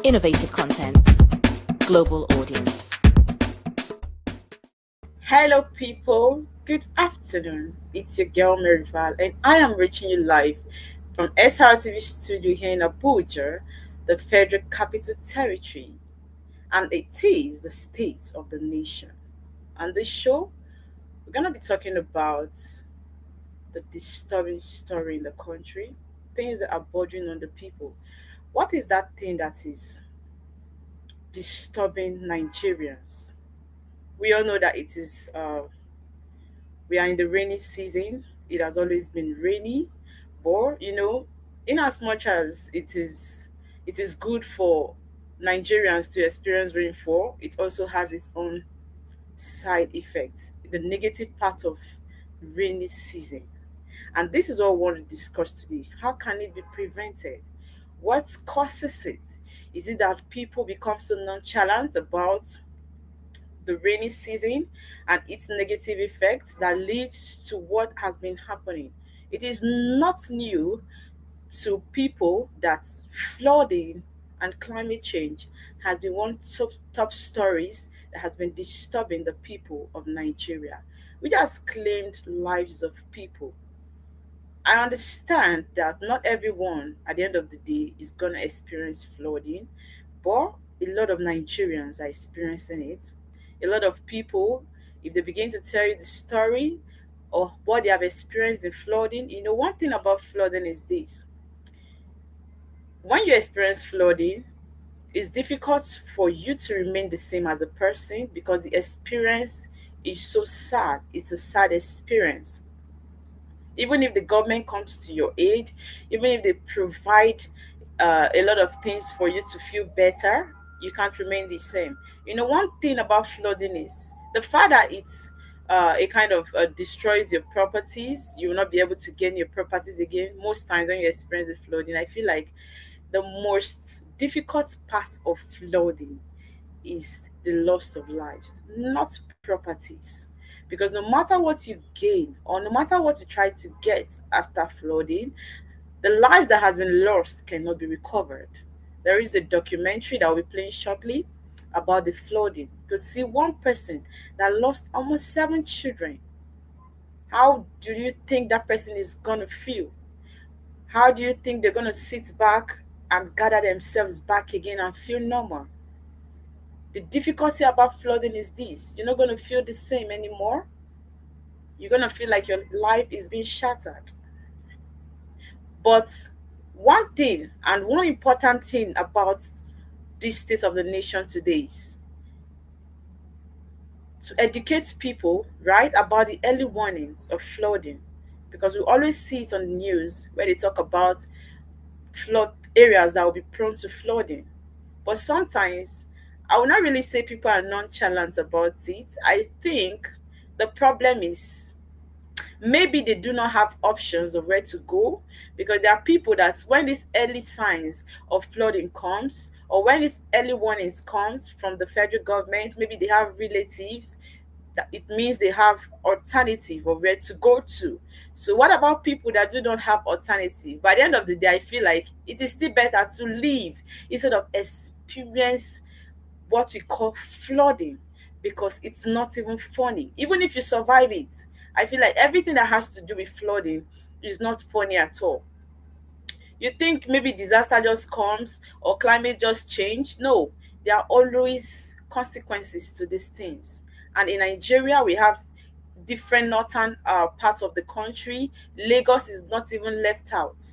innovative content, global audience. Hello, people. Good afternoon. It's your girl Maryval, and I am reaching you live from SRTV studio here in Abuja, the Federal Capital Territory, and it is the state of the nation. On this show, we're gonna be talking about the disturbing story in the country, things that are bothering on the people. What is that thing that is disturbing Nigerians? We all know that it is. We are in the rainy season. It has always been rainy, but in as much as it is good for Nigerians to experience rainfall, it also has its own side effects, the negative part of rainy season. And this is what we want to discuss today. How can it be prevented? What causes it? Is it that people become so nonchalant about the rainy season and its negative effects that leads to what has been happening? It is not new to people that flooding and climate change has been one top stories that has been disturbing the people of Nigeria, which has claimed lives of people. I understand that not everyone at the end of the day is going to experience flooding, but a lot of Nigerians are experiencing it. A lot of people, if they begin to tell you the story or what they have experienced in flooding, one thing about flooding is this: when you experience flooding, it's difficult for you to remain the same as a person because the experience is so sad. It's a sad experience. Even if the government comes to your aid, even if they provide a lot of things for you to feel better, you can't remain the same. One thing about flooding is the fact that it's it kind of destroys your properties. You will not be able to gain your properties again. Most times when you experience the flooding, I feel like the most difficult part of flooding is the loss of lives, not properties. Because no matter what you gain or no matter what you try to get after flooding, the lives that has been lost cannot be recovered. There is a documentary that will be playing shortly about the flooding. You see one person that lost almost seven children. How do you think that person is gonna feel? How do you think they're gonna sit back and gather themselves back again and feel normal? The difficulty about flooding is this: you're not going to feel the same anymore. You're going to feel like your life is being shattered. But one thing and one important thing about this state of the nation today is to educate people, right, about the early warnings of flooding. Because we always see it on the news where they talk about flood areas that will be prone to flooding. But sometimes I will not really say people are nonchalant about it. I think the problem is maybe they do not have options of where to go, because there are people that when these early signs of flooding comes or when these early warnings comes from the federal government, maybe they have relatives, that it means they have alternative of where to go to. So what about people that do not have alternative? By the end of the day, I feel like it is still better to leave instead of experience what we call flooding, because it's not even funny. Even if you survive it, I feel like everything that has to do with flooding is not funny at all. You think maybe disaster just comes or climate just change? No, there are always consequences to these things. And in Nigeria, we have different northern parts of the country. Lagos is not even left out.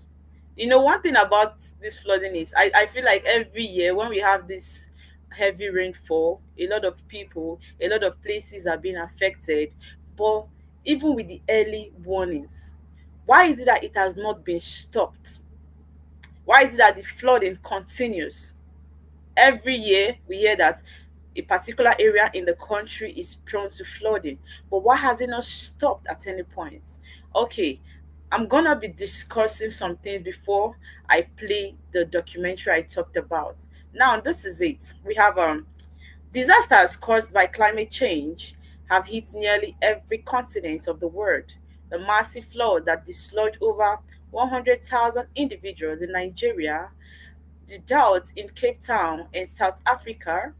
One thing about this flooding is I feel like every year when we have this heavy rainfall, a lot of people, a lot of places are being affected. But even with the early warnings, why is it that it has not been stopped? Why is it that the flooding continues? Every year we hear that a particular area in the country is prone to flooding, but why has it not stopped at any point? Okay, I'm gonna be discussing some things before I play the documentary I talked about. Now, this is it. We have disasters caused by climate change have hit nearly every continent of the world. The massive flood that dislodged over 100,000 individuals in Nigeria The drought in Cape Town in South Africa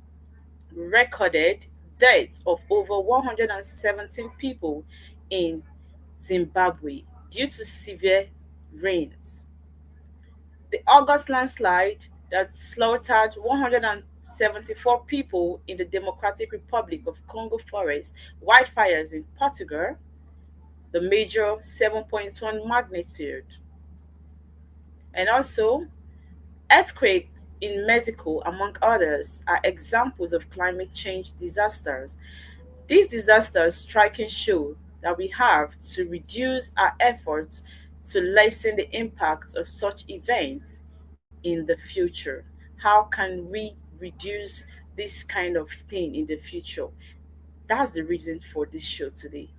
recorded deaths of over 117 people in Zimbabwe due to severe rains. The August landslide that slaughtered 174 people in the Democratic Republic of Congo forest, wildfires in Portugal, the major 7.1 magnitude, and also earthquakes in Mexico, among others, are examples of climate change disasters. These disasters striking show that we have to reduce our efforts to lessen the impact of such events in the future. How can we reduce this kind of thing in the future? That's the reason for this show today.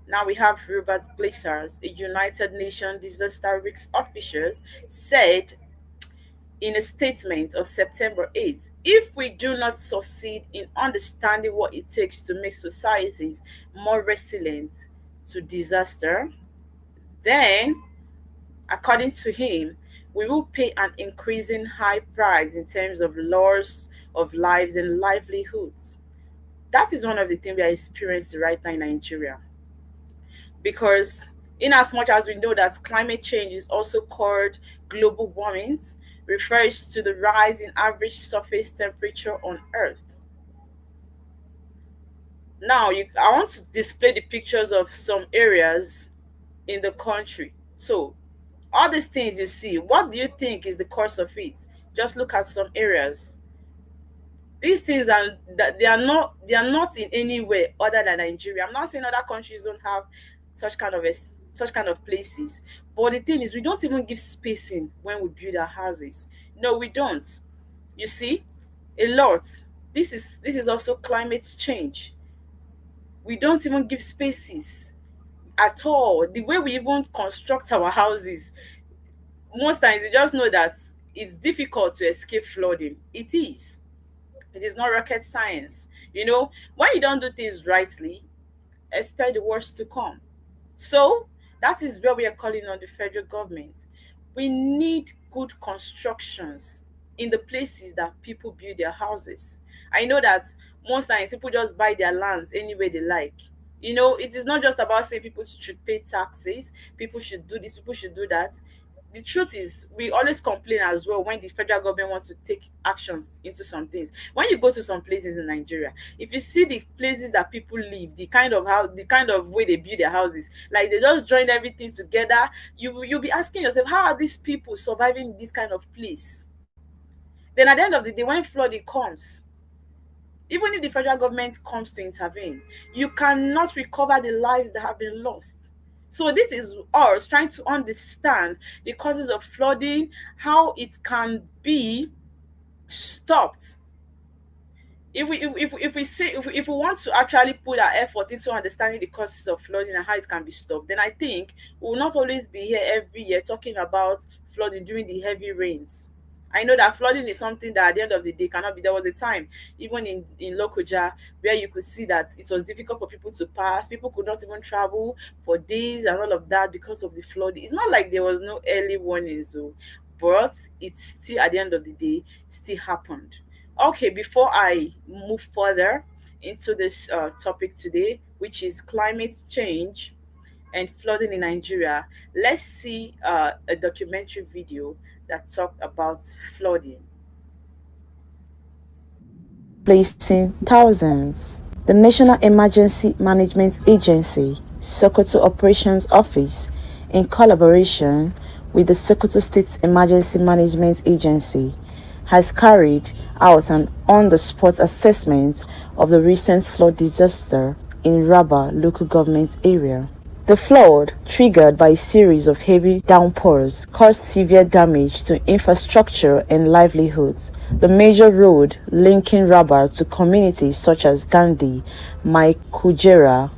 Now we have Robert Blazers, a United Nations disaster risk officer, said in a statement of September 8th, if we do not succeed in understanding what it takes to make societies more resilient to disaster, then, according to him, we will pay an increasing high price in terms of loss of lives and livelihoods. That is one of the things we are experiencing right now in Nigeria. Because in as much as we know that climate change is also called global warming, refers to the rise in average surface temperature on Earth. Now, I want to display the pictures of some areas in the country. So, all these things you see, what do you think is the cause of it? Just look at some areas. These things are that they are not in any way other than Nigeria. I'm not saying other countries don't have such kind of places, but the thing is, we don't even give spacing when we build our houses. No, we don't. You see, a lot. This is also climate change. We don't even give spaces at all. The way we even construct our houses, most times you just know that it's difficult to escape flooding. It is. It is not rocket science. When you don't do things rightly, expect the worst to come. So that is where we are calling on the federal government. We need good constructions in the places that people build their houses. I know that most times people just buy their lands any way they like. It is not just about saying people should pay taxes, people should do this, people should do that. The truth is, we always complain as well when the federal government wants to take actions into some things. When you go to some places in Nigeria, if you see the places that people live, the kind of way they build their houses, like they just join everything together, you'll be asking yourself, how are these people surviving in this kind of place? Then at the end of the day, when flooding comes, even if the federal government comes to intervene, you cannot recover the lives that have been lost. So this is us trying to understand the causes of flooding, how it can be stopped. If we want to actually put our effort into understanding the causes of flooding and how it can be stopped, then I think we will not always be here every year talking about flooding during the heavy rains. I know that flooding is something that at the end of the day cannot be. There was a time, even in Lokoja, where you could see that it was difficult for people to pass. People could not even travel for days and all of that because of the flooding. It's not like there was no early warning, so, but it still, at the end of the day, still happened. Okay, before I move further into this topic today, which is climate change and flooding in Nigeria, let's see a documentary video that talked about flooding. Placing thousands. The National Emergency Management Agency, Sokoto Operations Office, in collaboration with the Sokoto State Emergency Management Agency, has carried out an on-the-spot assessment of the recent flood disaster in Raba local government area. The flood, triggered by a series of heavy downpours, caused severe damage to infrastructure and livelihoods. The major road linking Raba to communities such as Gandhi, Mai Kujera,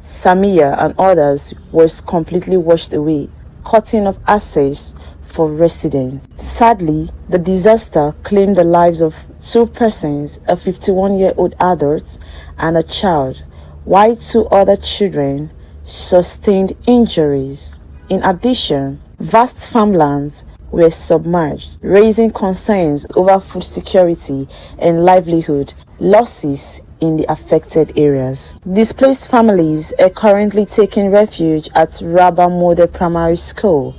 Samia, and others was completely washed away, cutting off access for residents. Sadly, the disaster claimed the lives of two persons, a 51-year-old adult and a child, while two other children sustained injuries. In addition, vast farmlands were submerged, raising concerns over food security and livelihood losses in the affected areas. Displaced families are currently taking refuge at Rabba Model Primary School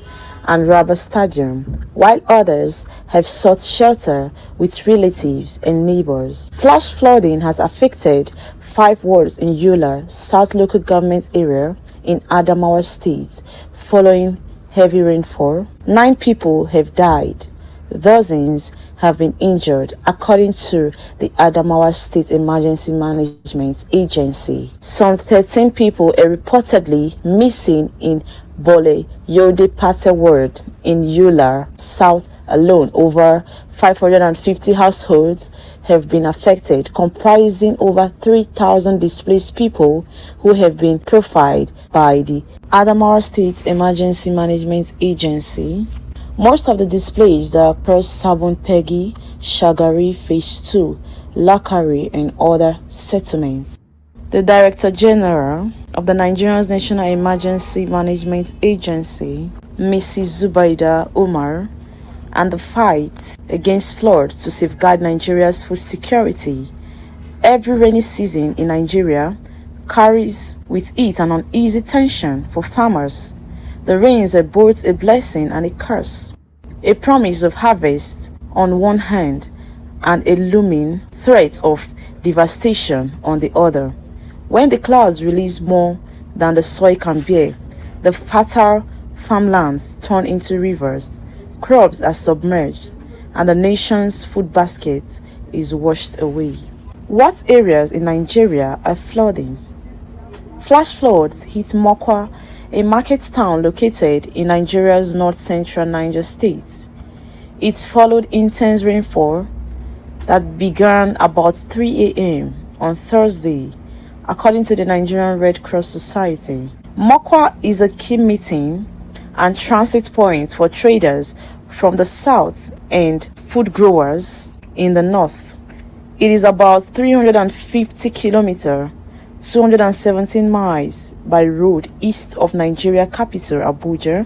and Rabba Stadium, while others have sought shelter with relatives and neighbors. Flash flooding has affected 5 wards in Yola, South Local Government Area in Adamawa State following heavy rainfall. 9 people have died. Dozens have been injured, according to the Adamawa State Emergency Management Agency. Some 13 people are reportedly missing in Bole Yode Pate Ward in Yola South alone. Over 550 households have been affected, comprising over 3,000 displaced people who have been profiled by the Adamawa State Emergency Management Agency. Most of the displaced are across Sabon Pegi, Shagari, Phase 2, Lakari, and other settlements. The Director General of the Nigerian National Emergency Management Agency, Mrs. Zubaida Umar, and the fight against flood to safeguard Nigeria's food security. Every rainy season in Nigeria carries with it an uneasy tension for farmers. The rains are both a blessing and a curse, a promise of harvest on one hand and a looming threat of devastation on the other. When the clouds release more than the soil can bear, the fertile farmlands turn into rivers, crops are submerged, and the nation's food basket is washed away. What areas in Nigeria are flooding? Flash floods hit Mokwa, a market town located in Nigeria's north-central Niger state. It followed intense rainfall that began about 3 a.m. on Thursday, according to the Nigerian Red Cross Society. Mokwa is a key meeting and transit point for traders from the south and food growers in the north. It is about 350 kilometers, 217 miles by road east of Nigeria capital Abuja.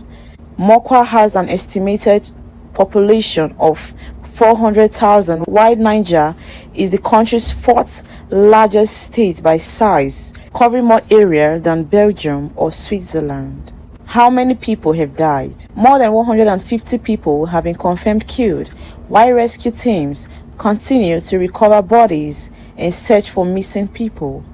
Mokwa has an estimated population of 400,000, while Niger is the country's 4th largest state by size, covering more area than Belgium or Switzerland. How many people have died? More than 150 people have been confirmed killed, while rescue teams continue to recover bodies and search for missing people.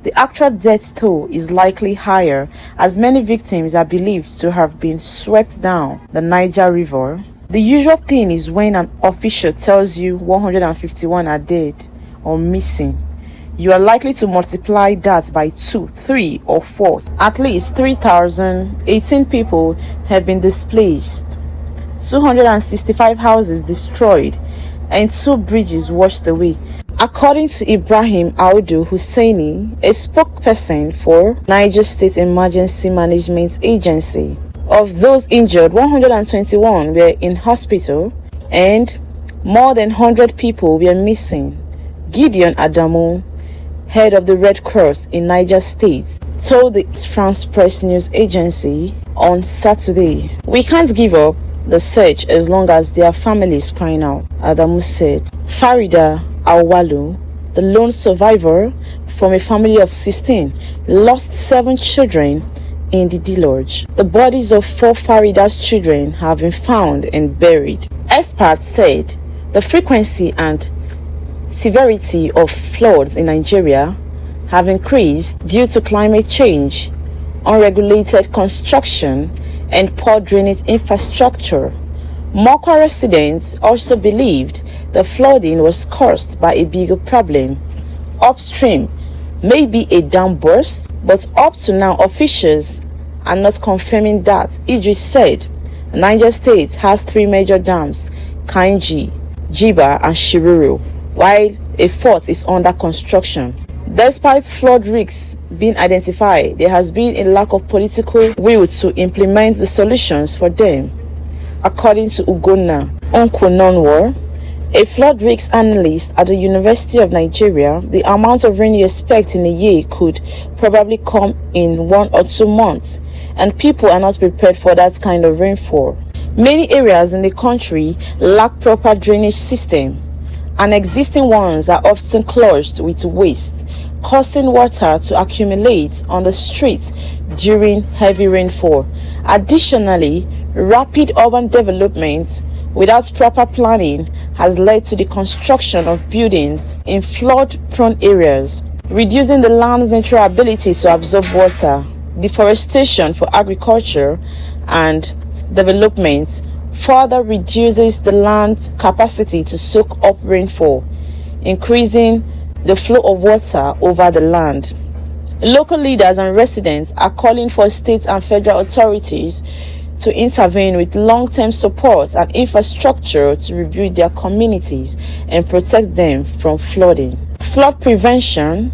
The actual death toll is likely higher, as many victims are believed to have been swept down the Niger River. The usual thing is when an official tells you 151 are dead or missing, you are likely to multiply that by 2, 3, or 4. At least 3,018 people have been displaced, 265 houses destroyed, and 2 bridges washed away. According to Ibrahim Audu Hussaini, a spokesperson for Niger State Emergency Management Agency, of those injured, 121 were in hospital and more than 100 people were missing. Gideon Adamu, head of the Red Cross in Niger State, told the France Press News Agency on Saturday, "We can't give up the search as long as there are families crying out," Adamu said. Farida Awalu, the lone survivor from a family of 16, lost 7 children in the deluge. The bodies of 4 Farida's children have been found and buried. Experts said the frequency and severity of floods in Nigeria have increased due to climate change, unregulated construction, and poor drainage infrastructure. Mokwa residents also believed the flooding was caused by a bigger problem upstream, maybe a dam burst, but up to now officials are not confirming that. Idris said Niger State has 3 major dams, Kainji, Jiba, and Shiruru, while a 4th is under construction. Despite flood risks being identified, there has been a lack of political will to implement the solutions for them. According to Ugonna Onkwunonwo, a flood risk analyst at the University of Nigeria, the amount of rain you expect in a year could probably come in 1 or 2 months, and people are not prepared for that kind of rainfall. Many areas in the country lack proper drainage system, and existing ones are often clogged with waste, causing water to accumulate on the streets during heavy rainfall. Additionally, rapid urban development without proper planning has led to the construction of buildings in flood-prone areas, reducing the land's natural ability to absorb water. Deforestation for agriculture and development further reduces the land's capacity to soak up rainfall, increasing the flow of water over the land. Local leaders and residents are calling for state and federal authorities to intervene with long-term support and infrastructure to rebuild their communities and protect them from flooding. Flood prevention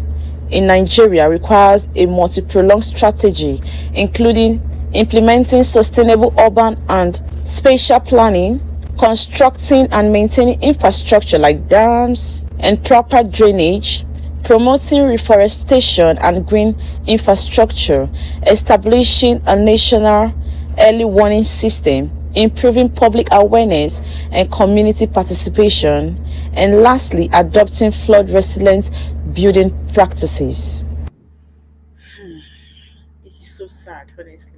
in Nigeria requires a multi-pronged strategy, including implementing sustainable urban and spatial planning, constructing and maintaining infrastructure like dams and proper drainage, promoting reforestation and green infrastructure, establishing a national early warning system, improving public awareness and community participation, and lastly, adopting flood resilient building practices. It is so sad, honestly.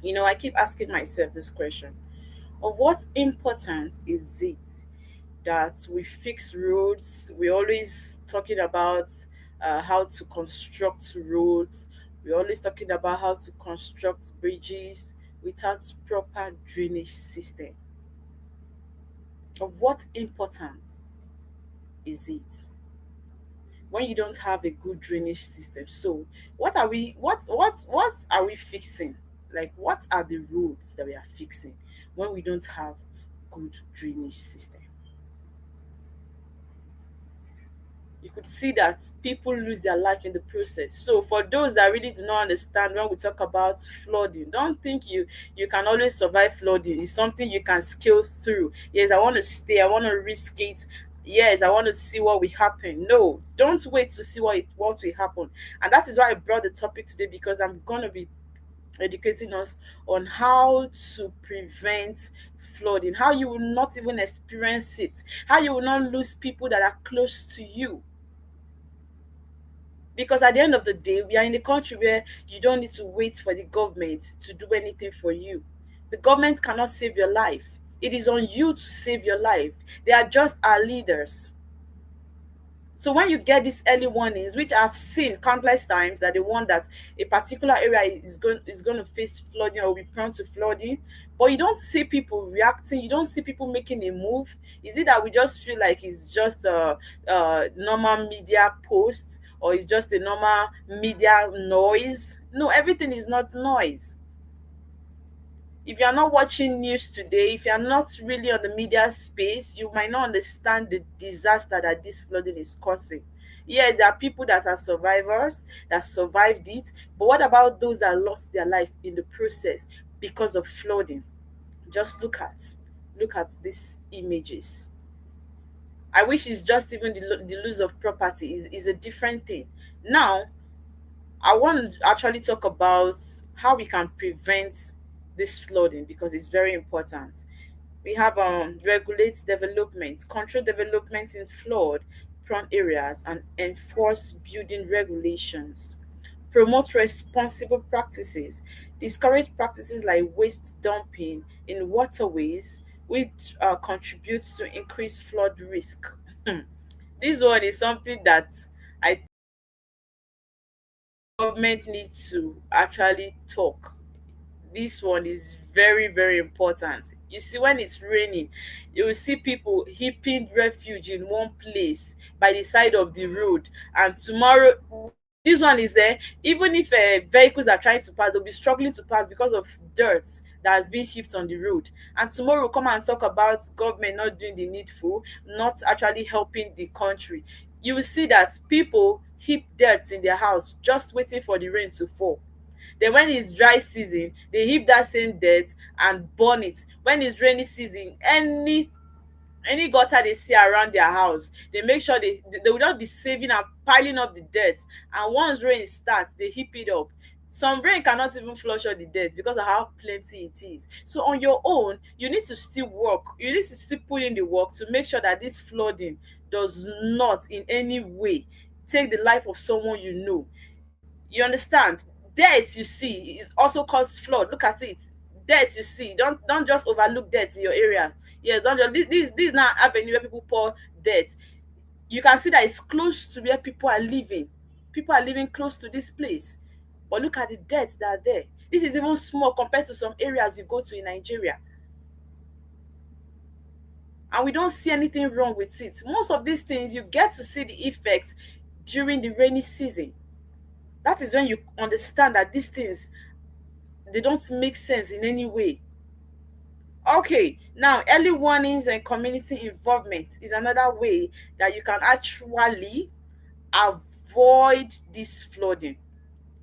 I keep asking myself this question: of what importance is it that we fix roads? We're always talking about how to construct roads. We're always talking about how to construct bridges without proper drainage system. Of what importance is it when you don't have a good drainage system? So, what are we fixing? Like, what are the roads that we are fixing when we don't have good drainage system? You could see that people lose their life in the process. So for those that really do not understand, when we talk about flooding, don't think you can always survive flooding. It's something you can scale through. Yes, I want to stay, I want to risk it. Yes, I want to see what will happen. No, don't wait to see what will happen. And that is why I brought the topic today, because I'm going to be educating us on how to prevent flooding, how you will not even experience it, how you will not lose people that are close to you. Because at the end of the day, we are in a country where you don't need to wait for the government to do anything for you. The government cannot save your life. It is on you to save your life. They are just our leaders. So when you get these early warnings, which I've seen countless times, that they warn that a particular area is going to face flooding or be prone to flooding, but you don't see people reacting, you don't see people making a move. Is it that we just feel like it's just a normal media post, or it's just a normal media noise? No, everything is not noise. If you're not watching news today, if you're not really on the media space, you might not understand the disaster that this flooding is causing. Yes, there are people that are survivors that survived it, but what about those that lost their life in the process because of flooding? Just look at these images. I wish it's just even the lose of property is a different thing. Now, I want to actually talk about how we can prevent this flooding, because it's very important. We have regulate development, control development in flood prone areas, and enforce building regulations. Promote responsible practices, discourage practices like waste dumping in waterways, which contributes to increased flood risk. This one is something that I government needs to actually talk. This one is very, very important. You see, when it's raining, you will see people heaping refuge in one place by the side of the road, and tomorrow, this one is there. Even if vehicles are trying to pass, they'll be struggling to pass because of dirt that has been heaped on the road. And tomorrow we'll come and talk about government not doing the needful, not actually helping the country. You will see that people heap dirt in their house just waiting for the rain to fall. Then when it's dry season, they heap that same dirt and burn it. When it's rainy season, any gutter they see around their house, they make sure they will just be saving and piling up the dirt. And once rain starts, they heap it up. Some brain cannot even flush out the debt because of how plenty it is. So on your own, you need to still work. You need to still put in the work to make sure that this flooding does not in any way take the life of someone you know. You understand? Debt you see is also cause flood. Look at it. Debt you see. Don't just overlook debt in your area. Yes, don't just this is not avenue where people pour debt. You can see that it's close to where people are living. People are living close to this place. But look at the debts that are there. This is even small compared to some areas you go to in Nigeria. And we don't see anything wrong with it. Most of these things, you get to see the effect during the rainy season. That is when you understand that these things, they don't make sense in any way. Okay, now early warnings and community involvement is another way that you can actually avoid this flooding.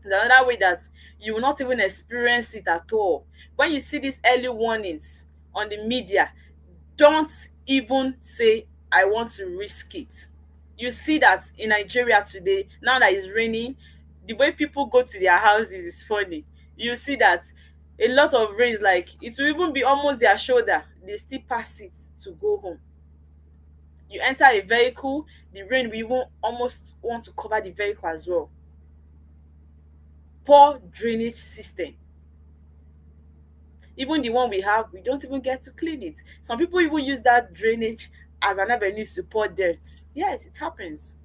It's another way that you will not even experience it at all. When you see these early warnings on the media, don't even say, I want to risk it. You see that in Nigeria today, now that it's raining, the way people go to their houses is funny. You see that a lot of rains, like it will even be almost their shoulder, they still pass it to go home. You enter a vehicle, the rain will even almost want to cover the vehicle as well. Poor drainage system. Even the one we have, we don't even get to clean it. Some people even use that drainage as an avenue to pour dirt. Yes, it happens.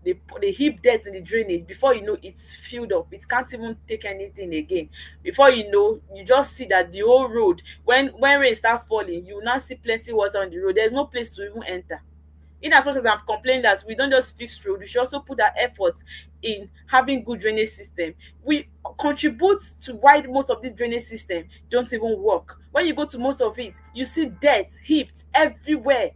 They heap dirt in the drainage. Before you know, it's filled up. It can't even take anything again. Before you know, you just see that the whole road, when rain start falling, you will now see plenty water on the road. There's no place to even enter. In as much as I'm complaining that we don't just fix road, we should also put our effort in having good drainage system. We contribute to why most of this drainage system don't even work. When you go to most of it, you see dirt heaped everywhere.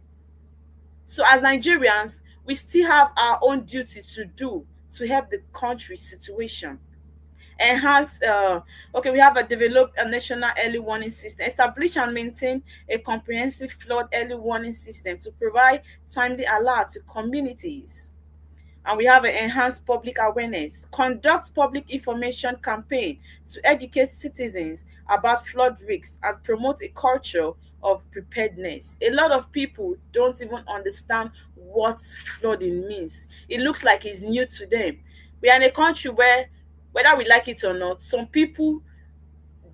So as Nigerians, we still have our own duty to do to help the country situation. Enhance okay, we have a develop a national early warning system, establish and maintain a comprehensive flood early warning system to provide timely alert to communities. And we have an enhanced public awareness, conduct public information campaign to educate citizens about flood risks and promote a culture of preparedness. A lot of people don't even understand what flooding means. It looks like it's new to them. We are in a country where, whether we like it or not, some people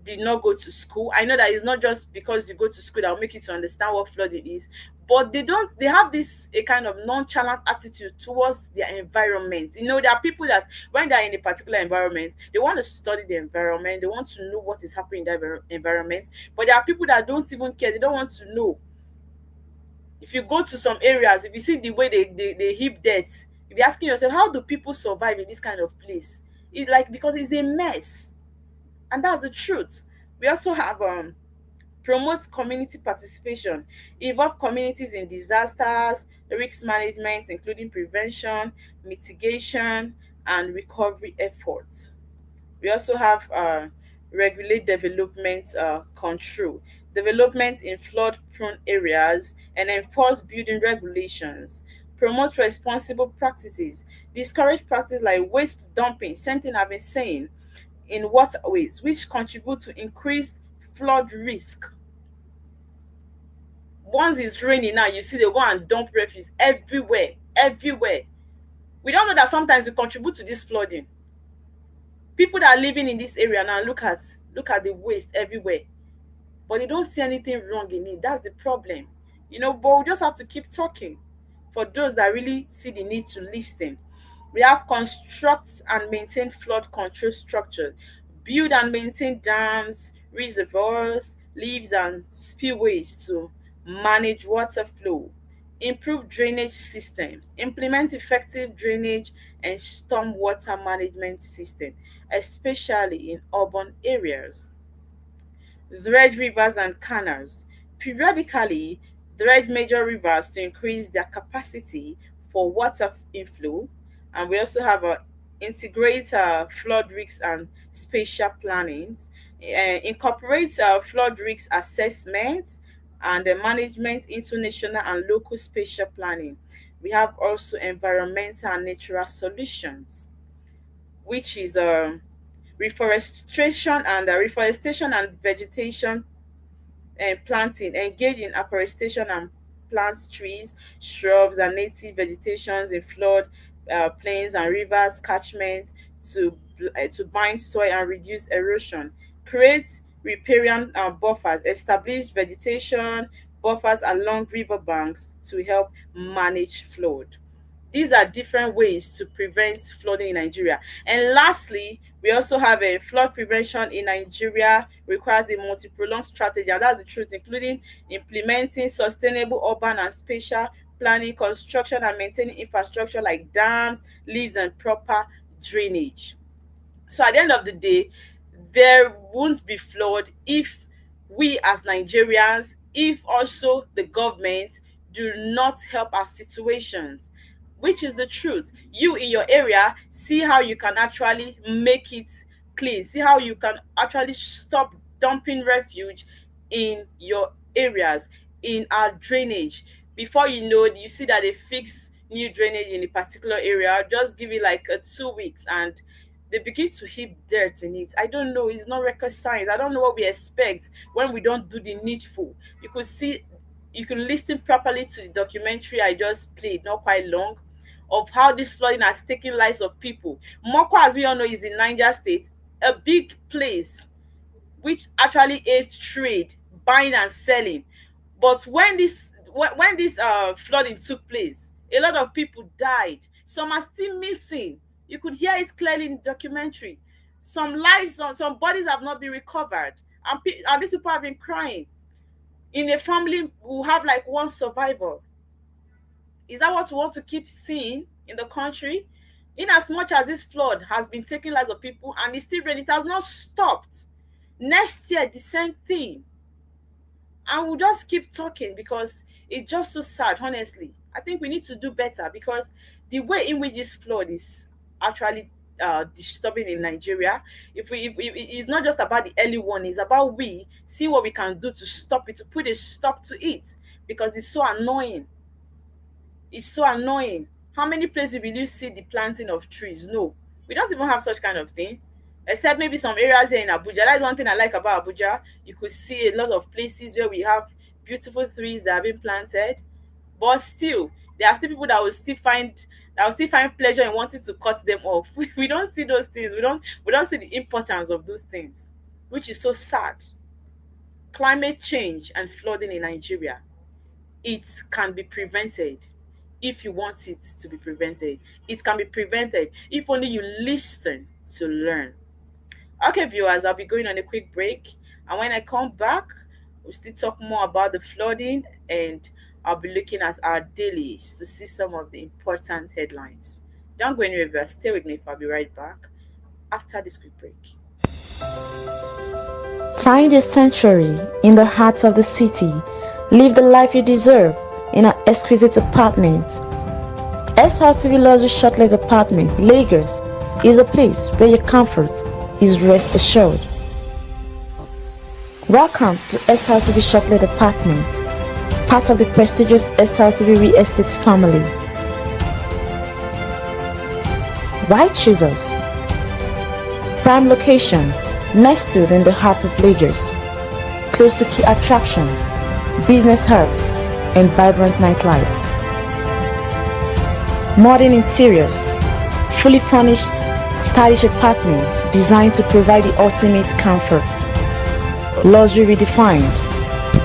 did not go to school. I know that it's not just because you go to school that will make you to understand what flooding is, but they have this a kind of nonchalant attitude towards their environment. You know, there are people that when they're in a particular environment, they want to study the environment, they want to know what is happening in that environment, but there are people that don't even care, they don't want to know. If you go to some areas, if you see the way they heap dirt, if you're asking yourself, how do people survive in this kind of place? It's like, because it's a mess. And that's the truth. We also have promote community participation, involve communities in disasters, risk management, including prevention, mitigation, and recovery efforts. We also have regulate development control, development in flood prone areas, and enforce building regulations, promote responsible practices, discourage practices like waste dumping, same thing I've been saying, in waterways, which contribute to increased flood risk. Once it's raining now, you see they go and dump refuse everywhere, everywhere. We don't know that sometimes we contribute to this flooding. People that are living in this area now, look at the waste everywhere, but they don't see anything wrong in it. That's the problem, but we just have to keep talking for those that really see the need to listen. We have construct and maintain flood control structure, build and maintain dams, reservoirs, levees, and spillways to manage water flow, improve drainage systems, implement effective drainage and stormwater management system, especially in urban areas. Dredge rivers and canals. Periodically dredge major rivers to increase their capacity for water inflow. And we also have a integrate flood risks and spatial plannings, incorporate flood risk assessment and management into national and local spatial planning. We have also environmental and natural solutions, which is reforestation and vegetation and planting, engage in afforestation and plant trees, shrubs, and native vegetations in flood plains and rivers catchments to bind soil and reduce erosion. Create riparian buffers, establish vegetation buffers along river banks to help manage flood. These are different ways to prevent flooding in Nigeria. And lastly, we also have a flood prevention in Nigeria requires a multi-pronged strategy, and that's the truth, including implementing sustainable urban and spatial planning, construction and maintaining infrastructure like dams, levees, and proper drainage. So at the end of the day, there won't be flood if we as Nigerians, if also the government do not help our situations, which is the truth. You in your area, see how you can actually make it clean. See how you can actually stop dumping refuge in your areas, in our drainage. Before you know it, you see that they fix new drainage in a particular area. Just give it like 2 weeks and they begin to heap dirt in it. I don't know. It's not record science. I don't know what we expect when we don't do the needful. You could see, you could listen properly to the documentary I just played, not quite long, of how this flooding has taken lives of people. Moko, as we all know, is in Niger State, a big place which actually aids trade, buying and selling. But when this flooding took place, a lot of people died. Some are still missing. You could hear it clearly in the documentary. Some lives, some bodies have not been recovered, and these people have been crying. In a family, we have like one survivor. Is that what we want to keep seeing in the country? In as much as this flood has been taking lives of people and it's still raining, it has not stopped. Next year, the same thing. And we'll just keep talking because it's just so sad, honestly. I think we need to do better because the way in which this flood is actually disturbing in Nigeria, if it's not just about the early one, it's about we see what we can do to stop it, to put a stop to it, because it's so annoying. It's so annoying. How many places will you see the planting of trees? No, we don't even have such kind of thing, except maybe some areas here in Abuja. That's one thing I like about Abuja. You could see a lot of places where we have beautiful trees that have been planted, but still, there are still people that will still find pleasure in wanting to cut them off. We don't see those things. We don't see the importance of those things, which is so sad. Climate change and flooding in Nigeria, it can be prevented if you want it to be prevented. It can be prevented if only you listen to learn. Okay, viewers, I'll be going on a quick break. And when I come back, we'll still talk more about the flooding and I'll be looking at our dailies to see some of the important headlines. Don't go anywhere, viewers. Stay with me. I'll be right back after this quick break. Find your sanctuary in the heart of the city. Live the life you deserve in an exquisite apartment. SRTV Luxury Shortlet Apartment, Lagos, is a place where your comfort is rest assured. Welcome to SRTV Shortlet Apartment, part of the prestigious SRTV Real Estate family. Why choose us? Prime location, nestled in the heart of Lagos, close to key attractions, business hubs, and vibrant nightlife. Modern interiors, fully furnished, stylish apartments designed to provide the ultimate comfort. Luxury redefined,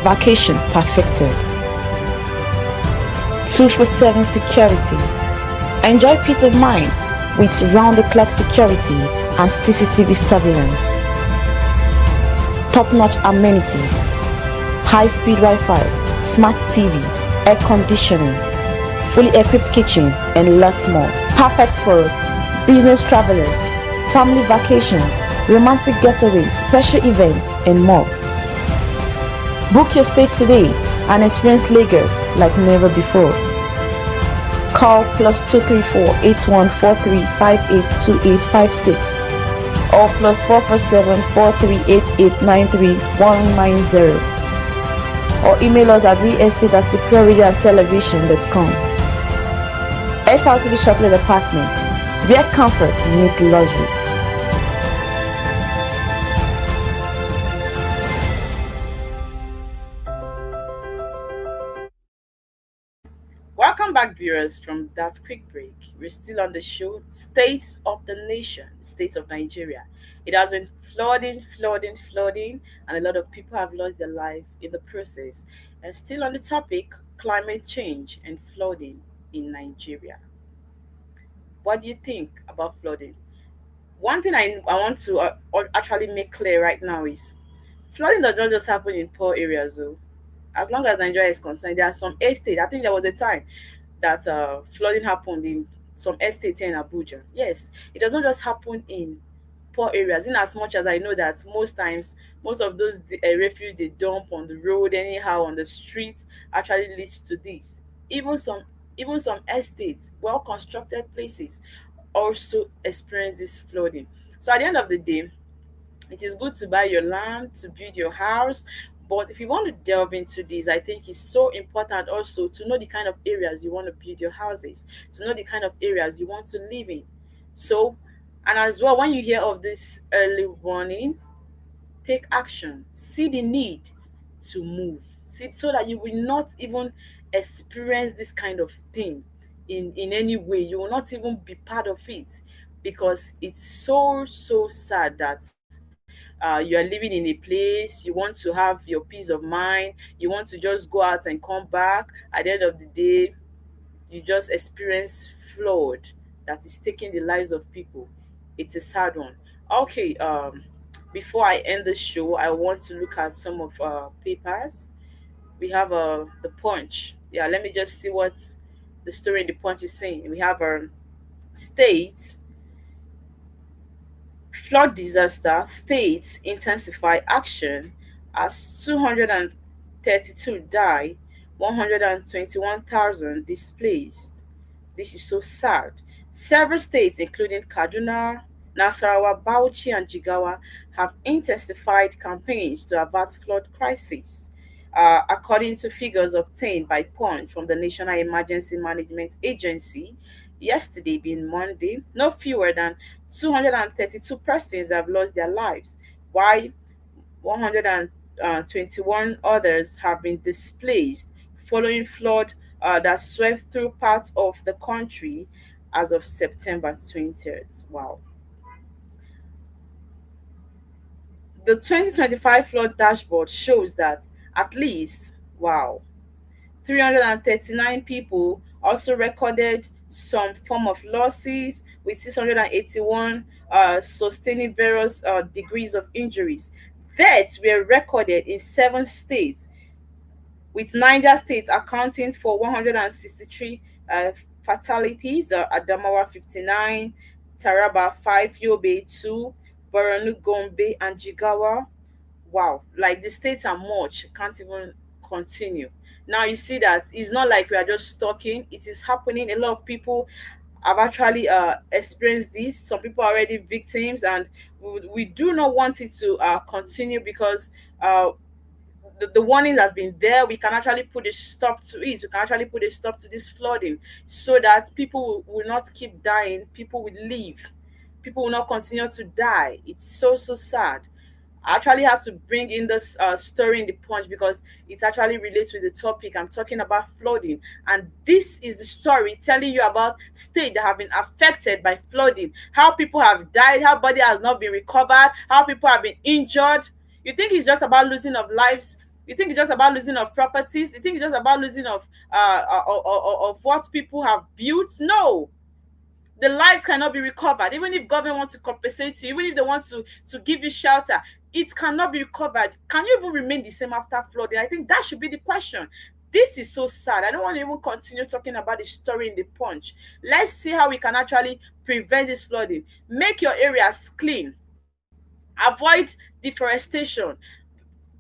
vacation perfected. 24/7 security. Enjoy peace of mind with round-the-clock security and CCTV surveillance. Top-notch amenities, high-speed Wi-Fi, smart TV, air conditioning, fully equipped kitchen, and lots more. Perfect for business travelers, family vacations, romantic getaways, special events, and more. Book your stay today and experience Lagos like never before. Call +234 8143 582856 or +447 4388 93190 or email us at realestate@superiorradiotelevision.com. SRTV Shortlet Apartment, where comfort meets luxury. Welcome back, viewers, from that quick break. We're still on the show, States of the Nation, States of Nigeria. It has been flooding, flooding, flooding, and a lot of people have lost their life in the process. And still on the topic, climate change and flooding in Nigeria. What do you think about flooding? One thing I want to actually make clear right now is flooding does not just happen in poor areas, though. As long as Nigeria is concerned, there are some estates. I think there was a time that flooding happened in some estates here in Abuja. Yes, it does not just happen in poor areas. In as much as I know that most times, most of those refuse they dump on the road, anyhow on the streets, actually leads to this. Even some, even some estates, well constructed places, also experience this flooding. So at the end of the day, it is good to buy your land, to build your house. But if you want to delve into this, I think it's so important also to know the kind of areas you want to build your houses, to know the kind of areas you want to live in. So, and as well, when you hear of this early warning, take action. See the need to move. See so that you will not even experience this kind of thing in any way. You will not even be part of it because it's so sad that you are living in a place, you want to have your peace of mind, you want to just go out and come back. At the end of the day, you just experience flood that is taking the lives of people. It's a sad one. Okay, before I end the show, I want to look at some of papers. We have the Punch. Yeah, let me just see what the story in the Punch is saying. We have state flood disaster, states intensify action as 232 die, 121,000 displaced. This is so sad. Several states, including Kaduna, Nasarawa, Bauchi, and Jigawa, have intensified campaigns to avert flood crisis. According to figures obtained by Punch from the National Emergency Management Agency, yesterday being Monday, no fewer than 232 persons have lost their lives, while 121 others have been displaced following flood that swept through parts of the country as of September 20th. Wow. The 2025 flood dashboard shows that at least, wow, 339 people also recorded some form of losses, with 681 sustaining various degrees of injuries. Deaths were recorded in 7 states, with Niger State accounting for 163 fatalities, Adamawa 59, Taraba 5, Yobe 2, Borno, Gombe, and Jigawa. Wow, like the states are much, can't even continue. Now you see that it's not like we are just talking, it is happening. A lot of people have actually experienced this. Some people are already victims, and we do not want it to continue because the warning has been there. We can actually put a stop to it. We can actually put a stop to this flooding so that people will not keep dying. People will live. People will not continue to die. It's so sad. I actually had to bring in this story in the Punch because it actually relates with the topic. I'm talking about flooding, and this is the story telling you about states that have been affected by flooding, how people have died, how body has not been recovered, how people have been injured. You think it's just about losing of lives? You think it's just about losing of properties? You think it's just about losing of what people have built? No, the lives cannot be recovered. Even if government wants to compensate you, even if they want to give you shelter, it cannot be recovered. Can you even remain the same after flooding? I think that should be the question. This is so sad. I don't want to even continue talking about the story in the Punch. Let's see how we can actually prevent this flooding. Make your areas clean. Avoid deforestation.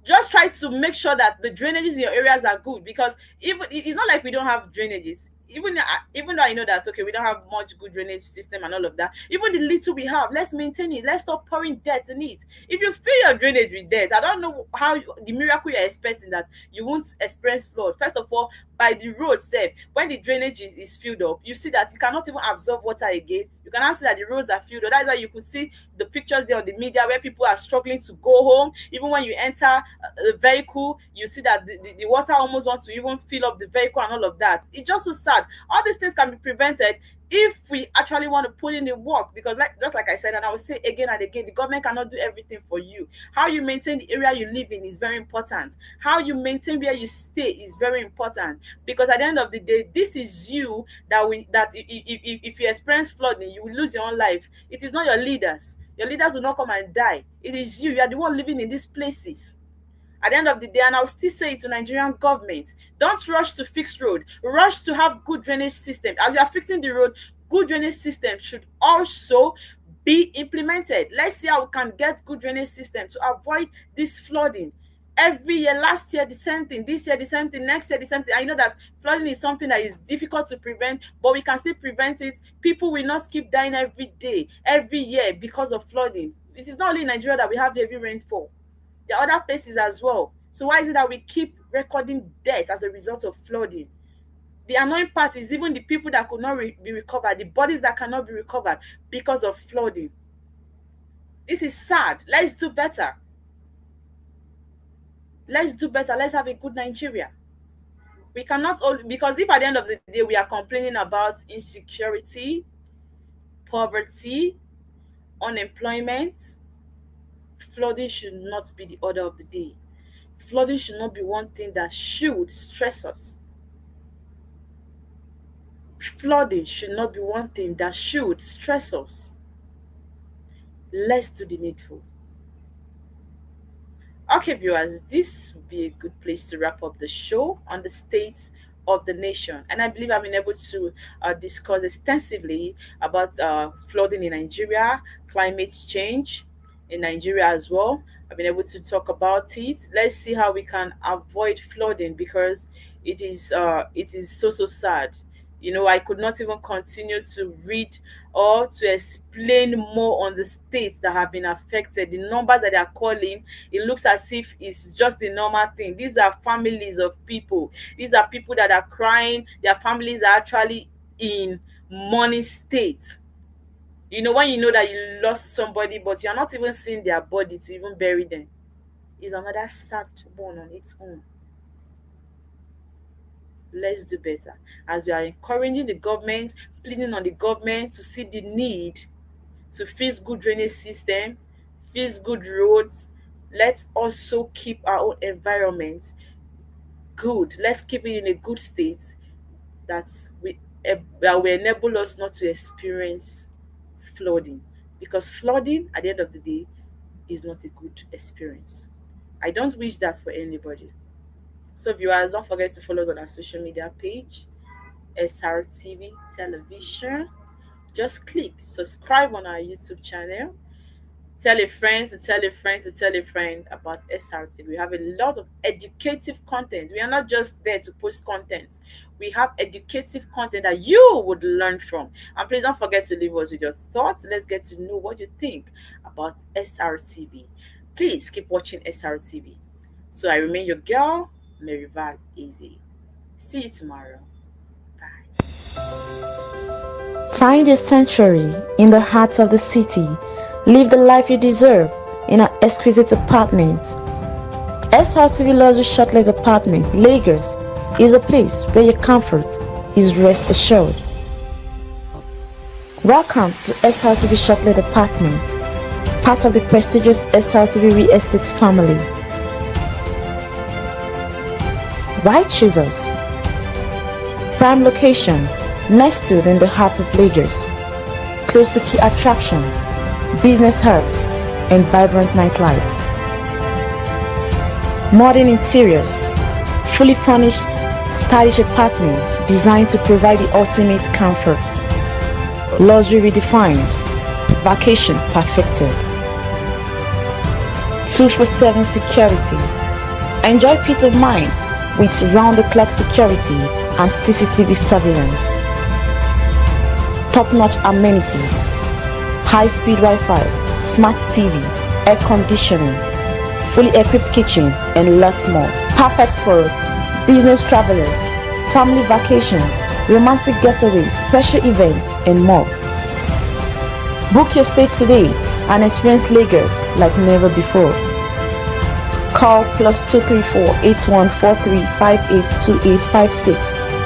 Just try to make sure that the drainages in your areas are good, because even it's not like we don't have drainages. Even though I know that, okay, we don't have much good drainage system and all of that, even the little we have, let's maintain it. Let's stop pouring dirt in it. If you fill your drainage with dirt, I don't know how the miracle you're expecting that you won't experience flood. First of all, by the road sef, when the drainage is filled up, you see that it cannot even absorb water again. You can see that the roads are filled up. That's why you could see the pictures there on the media where people are struggling to go home. Even when you enter the vehicle, you see that the water almost wants to even fill up the vehicle and all of that. It's just so sad. sad. All these things can be prevented if we actually want to put in the work, because just like I said, and I will say again and again, the government cannot do everything for you. How you maintain the area you live in is very important. How you maintain where you stay is very important, because at the end of the day, this is you that if you experience flooding, you will lose your own life. It is not your leaders. Your leaders will not come and die. It is you. You are the one living in these places. At the end of the day, and I'll still say it to Nigerian government, don't rush to fix road. Rush to have good drainage system. As you are fixing the road, good drainage system should also be implemented. Let's see how we can get good drainage system to avoid this flooding. Every year, last year the same thing, this year the same thing, next year the same thing. I know that flooding is something that is difficult to prevent, but we can still prevent it. People will not keep dying every day, every year because of flooding. It is not only in Nigeria that we have heavy rainfall. There are other places as well. So why is it that we keep recording death as a result of flooding? The annoying part is even the people that could not be recovered, the bodies that cannot be recovered because of flooding. This is sad. Let's do better. Let's do better. Let's have a good Nigeria. We cannot all, because if at the end of the day we are complaining about insecurity, poverty, unemployment, flooding should not be the order of the day. Flooding should not be one thing that should stress us. Flooding should not be one thing that should stress us. Let's do the needful. Okay, viewers, this would be a good place to wrap up the show on the state of the nation. And I believe I've been able to discuss extensively about flooding in Nigeria, climate change in Nigeria as well. I've been able to talk about it. Let's see how we can avoid flooding, because it is so sad. You know, I could not even continue to read or to explain more on the states that have been affected. The numbers that they are calling, it looks as if it's just the normal thing. These are families of people. These are people that are crying. Their families are actually in mourning state. You know, when you know that you lost somebody, but you're not even seeing their body to even bury them, is another sad one on its own. Let's do better. As we are encouraging the government, pleading on the government to see the need to fix good drainage system, fix good roads. Let's also keep our own environment good. Let's keep it in a good state that will enable us not to experience flooding, because flooding at the end of the day is not a good experience. I don't wish that for anybody. So viewers, don't forget to follow us on our social media page, SRTV Television. Just click subscribe on our YouTube channel. Tell a friend to tell a friend to tell a friend about SRTV. We have a lot of educative content. We are not just there to post content. We have educative content that you would learn from. And please don't forget to leave us with your thoughts. Let's get to know what you think about SRTV. Please keep watching SRTV. So I remain your girl, Maryval Eze. See you tomorrow. Bye. Find your sanctuary in the heart of the city. Live the life you deserve in an exquisite apartment. SRTV Luxury Shortlet Apartment, Lagos, is a place where your comfort is rest assured. Welcome to SRTV Shortlet Apartment, part of the prestigious SRTV Real Estate family. Why choose us? Prime location, nestled in the heart of Lagos, close to key attractions, business hubs, and vibrant nightlife. Modern interiors, fully furnished, stylish apartments designed to provide the ultimate comfort. Luxury redefined, vacation perfected. 24/7 security. Enjoy peace of mind with round-the-clock security and CCTV surveillance. Top-notch amenities, high-speed Wi-Fi, smart TV, air conditioning, fully equipped kitchen, and lots more. Perfect for business travelers, family vacations, romantic getaways, special events, and more. Book your stay today and experience Lagos like never before. Call +234 8143 582856